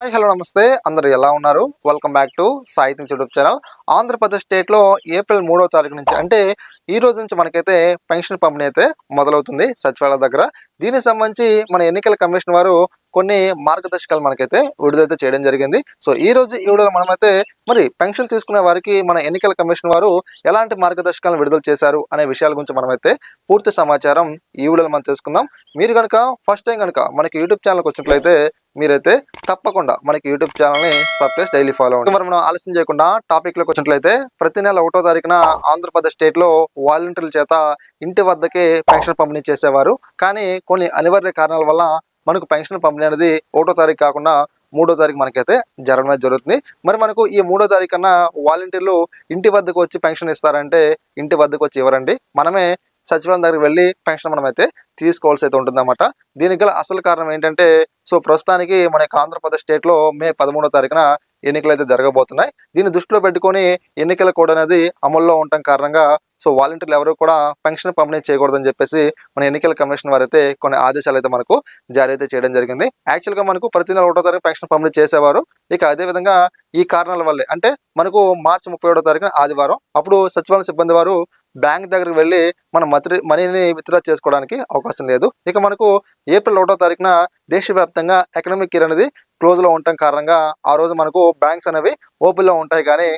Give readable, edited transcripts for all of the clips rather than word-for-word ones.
Hi hello నమస్తే అందరూ ఎలా ఉన్నారు? Welcome back to Sai things YouTube channel. Andhra Pradesh స్టేట్లో ఏప్రిల్ 3వ తారీఖు నుంచి అంటే ఈ రోజు నుంచి మనకైతే పెన్షన్ పంపిణీ అయితే మొదలవుతుంది సచివాలయం దగ్గర. దీనికి సంబంధించి మన ఎన్నికల కమిషన్ వారు కొన్ని మార్గదర్శకాలు మనకైతే విడుదల చేయడం జరిగింది. సో ఈ రోజు ఈ వీడియోలో మనమైతే మరి పెన్షన్ తీసుకునే వారికి మన ఎన్నికల కమిషన్ వారు ఎలాంటి మార్గదర్శకాలను విడుదల చేశారు అనే విషయాల గురించి మనమైతే పూర్తి సమాచారం ఈ వీడియోలో మనం తెలుసుకుందాం. మీరు కనుక ఫస్ట్ టైం కనుక మనకి యూట్యూబ్ ఛానల్కి వచ్చినట్లయితే మీరైతే తప్పకుండా మనకి యూట్యూబ్ ఛానల్ని సబ్స్క్రైబ్ డైలీ ఫాలో అవ్వండి. మరి మనం ఆలస్యం చేయకుండా టాపిక్లోకి వచ్చినట్లయితే ప్రతి నెల 1వ తారీఖున ఆంధ్రప్రదేశ్ స్టేట్లో వాలంటీర్ల చేత ఇంటి వద్దకే పెన్షన్ పంపిణీ చేసేవారు. కానీ కొన్ని అనివార్య కారణాల వల్ల మనకు పెన్షన్ పంపిణీ అనేది 1వ తారీఖు కాకుండా 3వ తారీఖు మనకైతే జరగడం జరుగుతుంది. మరి మనకు ఈ 3వ తారీఖు కన్నా వాలంటీర్లు ఇంటి వద్దకు వచ్చి పెన్షన్ ఇస్తారంటే ఇంటి వద్దకు వచ్చి ఇవ్వరండి. మనమే సచివాలయం దగ్గరికి వెళ్ళి పెన్షన్ మనమైతే తీసుకోవాల్సి అయితే ఉంటుందన్నమాట. దీనికి గల అసలు కారణం ఏంటంటే ప్రస్తుతానికి మన యొక్క ఆంధ్రప్రదేశ్ స్టేట్లో మే 13వ తారీఖున ఎన్నికలు అయితే జరగబోతున్నాయి. దీన్ని దృష్టిలో పెట్టుకొని ఎన్నికల కోడ్ అనేది అమల్లో ఉండటం కారణంగా వాలంటీర్లు ఎవరు కూడా పెన్షన్ పంపిణీ చేయకూడదని చెప్పేసి మన ఎన్నికల కమిషన్ వారైతే కొన్ని ఆదేశాలు అయితే మనకు జారీ అయితే చేయడం జరిగింది. యాక్చువల్గా మనకు ప్రతి నెల 1వ తారీఖు పెన్షన్ పంపిణీ చేసేవారు. ఇక అదేవిధంగా ఈ కారణాల వల్లే అంటే మనకు మార్చి 31వ తారీఖున ఆదివారం అప్పుడు సచివాలయ సిబ్బంది వారు బ్యాంక్ దగ్గరికి వెళ్ళి మన మనీని విత్డ్రా చేసుకోవడానికి అవకాశం లేదు. ఇక మనకు ఏప్రిల్ 1వ తారీఖున దేశవ్యాప్తంగా ఎకనామిక్ ఇయర్ అనేది క్లోజ్ లో ఉండటం కారణంగా ఆ రోజు మనకు బ్యాంక్స్ అనేవి ఓపెన్ లో ఉంటాయి, కానీ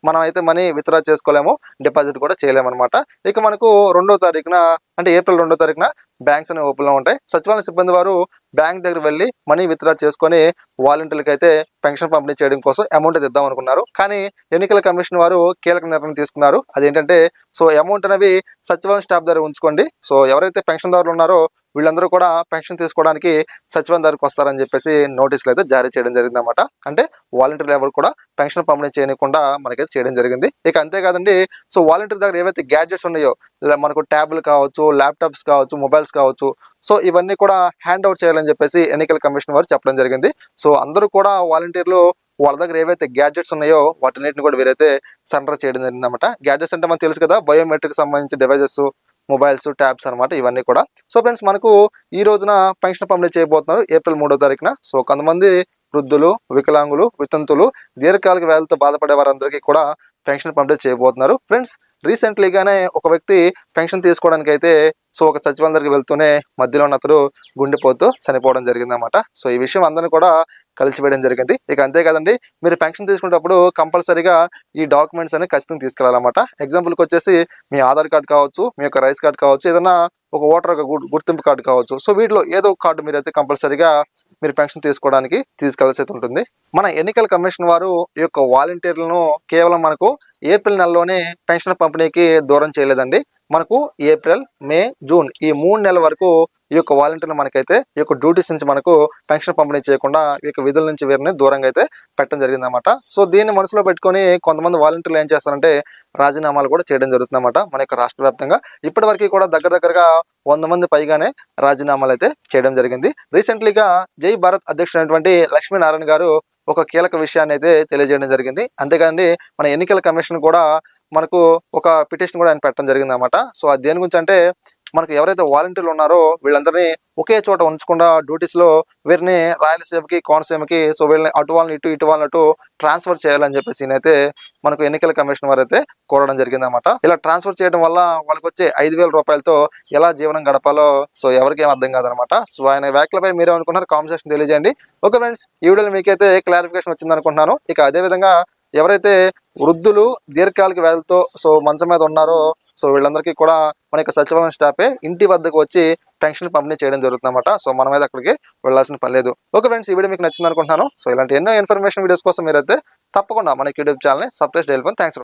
మనం అయితే మనీ విత్డ్రా చేసుకోలేము, డిపాజిట్ కూడా చేయలేము అనమాట. ఇక మనకు 2వ తారీఖున అంటే ఏప్రిల్ 2వ తారీఖున బ్యాంక్స్ అనేవి ఓపెన్ లో ఉంటాయి. సచివాలయ సిబ్బంది వారు బ్యాంక్ దగ్గర వెళ్ళి మనీ విత్డ్రా చేసుకొని వాలంటీర్లకు అయితే పెన్షన్ పంపిణీ చేయడం కోసం అమౌంట్ అయితే ఇద్దాం అనుకున్నారు. కానీ ఎన్నికల కమిషన్ వారు కీలక నిర్ణయం తీసుకున్నారు. అదేంటంటే అమౌంట్ అనేవి సచివాలయం స్టాఫ్ దగ్గర ఉంచుకోండి. ఎవరైతే పెన్షన్దారులు ఉన్నారో వీళ్ళందరూ కూడా పెన్షన్ తీసుకోవడానికి సచివాలయం దగ్గరకు వస్తారని చెప్పేసి నోటీసులు అయితే జారీ చేయడం జరిగింది అనమాట. అంటే వాలంటీర్లు ఎవరు కూడా పెన్షన్ పంపిణీ చేయకుండా మనకైతే చేయడం జరిగింది. ఇక అంతేకాదండి, వాలంటీర్ దగ్గర ఏవైతే గ్యాడ్జెట్స్ ఉన్నాయో మనకు ట్యాబ్లు కావచ్చు, ల్యాప్టాప్స్ కావచ్చు, మొబైల్స్ కావచ్చు, ఇవన్నీ కూడా హ్యాండ్ ఓవర్ చేయాలని చెప్పేసి ఎన్నికల కమిషన్ వారు చెప్పడం జరిగింది. అందరూ కూడా వాలంటీర్లు వాళ్ళ దగ్గర ఏవైతే గ్యాడ్జెట్స్ ఉన్నాయో వాటిన్నిటిని కూడా వీరైతే సరెండర్ చేయడం జరిగింది అనమాట. గ్యాడ్జెట్స్ అంటే మనకు తెలుసు కదా, బయోమెట్రిక్ సంబంధించి డివైజెస్, మొబైల్స్, ట్యాబ్స్ అనమాట, ఇవన్నీ కూడా. ఫ్రెండ్స్, మనకు ఈ రోజున పెన్షన్ పంపిణీ చేయబోతున్నారు ఏప్రిల్ 3వ తారీఖున. కొంతమంది వృద్ధులు, వికలాంగులు, వితంతులు, దీర్ఘకాలిక వ్యాధులతో బాధపడే వారందరికీ కూడా పెన్షన్ పంపిణీ చేయబోతున్నారు. ఫ్రెండ్స్, రీసెంట్లీగానే ఒక వ్యక్తి పెన్షన్ తీసుకోవడానికి అయితే ఒక సచివాలయం దగ్గరికి వెళ్తూనే మధ్యలో ఉన్న అతడు గుండెపోతూ చనిపోవడం జరిగింది అనమాట. ఈ విషయం అందరిని కూడా కలిసివేయడం జరిగింది. ఇక అంతేకాదండి, మీరు పెన్షన్ తీసుకునేటప్పుడు కంపల్సరీగా ఈ డాక్యుమెంట్స్ అనేవి ఖచ్చితంగా తీసుకెళ్ళాలన్నమాట. ఎగ్జాంపుల్కి వచ్చేసి మీ ఆధార్ కార్డు కావచ్చు, మీ యొక్క రైస్ కార్డు కావచ్చు, ఏదైనా ఒక ఓటర్ గుర్తింపు కార్డు కావచ్చు. వీటిలో ఏదో ఒక కార్డు మీరైతే కంపల్సరీగా మీరు పెన్షన్ తీసుకోవడానికి తీసుకెళ్లాల్సి అయితే ఉంటుంది. మన ఎన్నికల కమిషన్ వారు ఈ యొక్క వాలంటీర్లను కేవలం మనకు ఏప్రిల్ నెలలోనే పెన్షన్ పంపిణీకి దూరం చేయలేదండి. మనకు ఏప్రిల్, మే, జూన్ ఈ 3 నెలల వరకు ఈ యొక్క వాలంటీర్లు మనకైతే ఈ యొక్క డ్యూటీస్ నుంచి మనకు పెన్షన్ పంపిణీ చేయకుండా ఈ యొక్క విధుల నుంచి వీరిని దూరంగా అయితే పెట్టడం జరిగింది అనమాట. దీన్ని మనసులో పెట్టుకొని కొంతమంది వాలంటీర్లు ఏం చేస్తారంటే రాజీనామాలు కూడా చేయడం జరుగుతుంది అనమాట. మన యొక్క రాష్ట్ర వ్యాప్తంగా ఇప్పటి వరకు కూడా దగ్గరగా 100 మంది పైగానే రాజీనామాలు అయితే చేయడం జరిగింది. రీసెంట్లీగా జై భారత్ అధ్యక్షుడైనటువంటి లక్ష్మీనారాయణ గారు ఒక కీలక విషయాన్ని అయితే తెలియజేయడం జరిగింది. అంతేకాదండి, మన ఎన్నికల కమిషన్ కూడా మనకు ఒక పిటిషన్ కూడా ఆయన పెట్టడం జరిగింది అనమాట. అది దేని గురించి అంటే మనకు ఎవరైతే వాలంటీర్లు ఉన్నారో వీళ్ళందరినీ ఒకే చోట ఉంచకుండా డ్యూటీస్ లో వీరిని రాయలసీమకి, కోనసీమకి వీళ్ళని అటు వాళ్ళని ఇటు వాళ్ళని అటు ట్రాన్స్ఫర్ చేయాలని చెప్పేసి అయితే మనకు ఎన్నికల కమిషన్ వారు అయితే కోరడం జరిగింది అనమాట. ఇలా ట్రాన్స్ఫర్ చేయడం వల్ల వాళ్ళకి వచ్చే 5,000 రూపాయలతో ఎలా జీవనం గడపాలో ఎవరికేం అర్థం కాదనమాట. ఆయన వ్యాఖ్యలపై మీరేమనుకున్నారు కామెంట్ సెక్షన్ తెలియజేయండి. ఓకే ఫ్రెండ్స్, ఈ వీడియోలో మీకైతే క్లారిఫికేషన్ వచ్చింది అనుకుంటున్నాను. ఇక అదేవిధంగా ఎవరైతే వృద్ధులు, దీర్ఘకాలిక వ్యాధులతో మంచం మీద ఉన్నారో వీళ్ళందరికీ కూడా మన యొక్క సచివాలయం స్టాఫే ఇంటి వద్దకు వచ్చి పెన్షన్ పంపిణీ చేయడం జరుగుతుంది అనమాట. మనం అయితే అక్కడికి వెళ్ళాల్సిన పని లేదు. ఓకే ఫ్రెండ్స్, ఈ వీడియో మీకు నచ్చింది అనుకుంటున్నాను. ఇలాంటి ఎన్నో ఇన్ఫర్మేషన్ వీడియోస్ కోసం మీరైతే తప్పకుండా మన యూట్యూబ్ ఛానల్ని సబ్స్క్రైబ్ చేయాలి. థ్యాంక్స్.